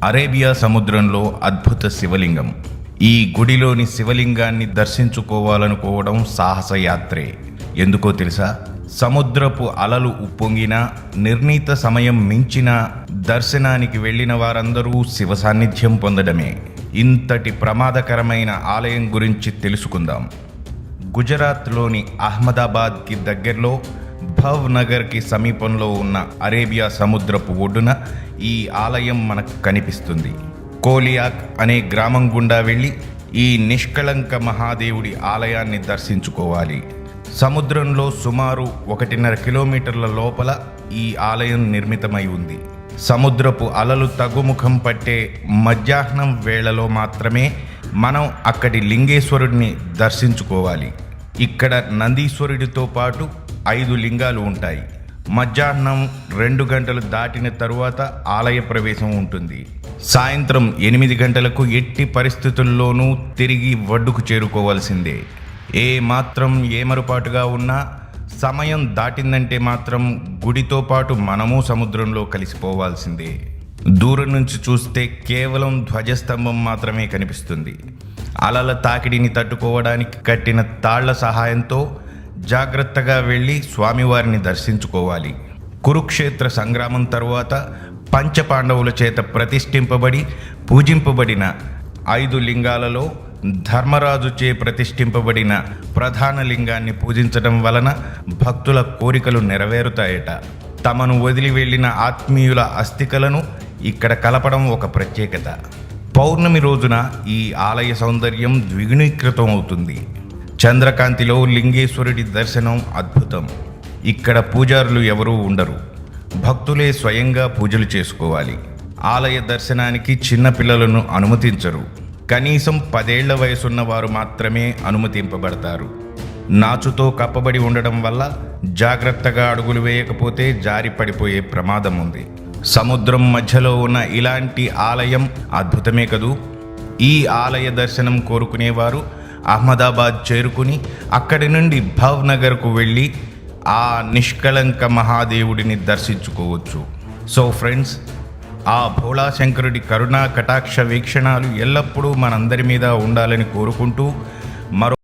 Arabia సముద్రంలో అద్భుత శివలింగం. ఈ గుడిలోని శివలింగాన్ని దర్శించుకోవాలనుకోవడం సాహసయాత్రే. ఎందుకో తెలుసా? సముద్రపు అలలు ఉప్పొంగినా, నిర్ణీత సమయం మించిన దర్శనానికి వెళ్ళిన వారందరూ శివ సాన్నిధ్యం పొందడమే. ఇంతటి ప్రమాదకరమైన ఆలయం గురించి తెలుసుకుందాం. గుజరాత్లోని అహ్మదాబాద్కి దగ్గరలో భవ్ నగర్కి సమీపంలో ఉన్న అరేబియా సముద్రపు ఒడ్డున ఈ ఆలయం మనకు కనిపిస్తుంది. కోలియాక్ అనే గ్రామం గుండా వెళ్ళి ఈ నిష్కళంక మహాదేవుడి ఆలయాన్ని దర్శించుకోవాలి. సముద్రంలో సుమారు 1.5 కిలోమీటర్ల లోపల ఈ ఆలయం నిర్మితమై ఉంది. సముద్రపు అలలు తగ్గుముఖం పట్టే మధ్యాహ్నం వేళలో మాత్రమే మనం అక్కడి లింగేశ్వరుడిని దర్శించుకోవాలి. ఇక్కడ నందీశ్వరుడితో పాటు 5 లింగాలు ఉంటాయి. మధ్యాహ్నం 2 గంటలు దాటిన తరువాత ఆలయ ప్రవేశం ఉంటుంది. సాయంత్రం 8 గంటలకు ఎట్టి పరిస్థితుల్లోనూ తిరిగి ఒడ్డుకు చేరుకోవాల్సిందే. ఏ మాత్రం ఏమరుపాటుగా ఉన్నా సమయం దాటిందంటే మాత్రం గుడితో పాటు మనము సముద్రంలో కలిసిపోవాల్సిందే. దూరం నుంచి చూస్తే కేవలం ధ్వజస్తంభం మాత్రమే కనిపిస్తుంది. అలల తాకిడిని తట్టుకోవడానికి కట్టిన తాళ్ల సహాయంతో జాగ్రత్తగా వెళ్ళి స్వామివారిని దర్శించుకోవాలి. కురుక్షేత్ర సంగ్రామం తరువాత పంచపాండవుల చేత ప్రతిష్ఠింపబడి పూజింపబడిన 5 లింగాలలో ధర్మరాజుచే ప్రతిష్ఠింపబడిన ప్రధాన లింగాన్ని పూజించడం వలన భక్తుల కోరికలు నెరవేరుతాయట. తమను వదిలి వెళ్ళిన ఆత్మీయుల అస్థికలను ఇక్కడ కలపడం ఒక ప్రత్యేకత. పౌర్ణమి రోజున ఈ ఆలయ సౌందర్యం ద్విగుణీకృతం అవుతుంది. చంద్రకాంతిలో లింగేశ్వరుడి దర్శనం అద్భుతం. ఇక్కడ పూజారులు ఎవరూ ఉండరు. భక్తులే స్వయంగా పూజలు చేసుకోవాలి. ఆలయ దర్శనానికి చిన్నపిల్లలను అనుమతించరు. కనీసం 10 ఏళ్ల వయసున్న వారు మాత్రమే అనుమతింపబడతారు. నాచుతో కప్పబడి ఉండడం వల్ల జాగ్రత్తగా అడుగులు వేయకపోతే జారి పడిపోయే ప్రమాదం ఉంది. సముద్రం మధ్యలో ఉన్న ఇలాంటి ఆలయం అద్భుతమే కదూ. ఈ ఆలయ దర్శనం కోరుకునేవారు అహ్మదాబాద్ చేరుకుని అక్కడి నుండి భవ్ నగర్కు వెళ్ళి ఆ నిష్కళంక మహాదేవుడిని దర్శించుకోవచ్చు. సో ఫ్రెండ్స్, ఆ భోళాశంకరుడి కరుణా కటాక్ష వీక్షణాలు ఎల్లప్పుడూ మనందరి మీద ఉండాలని కోరుకుంటూ మరో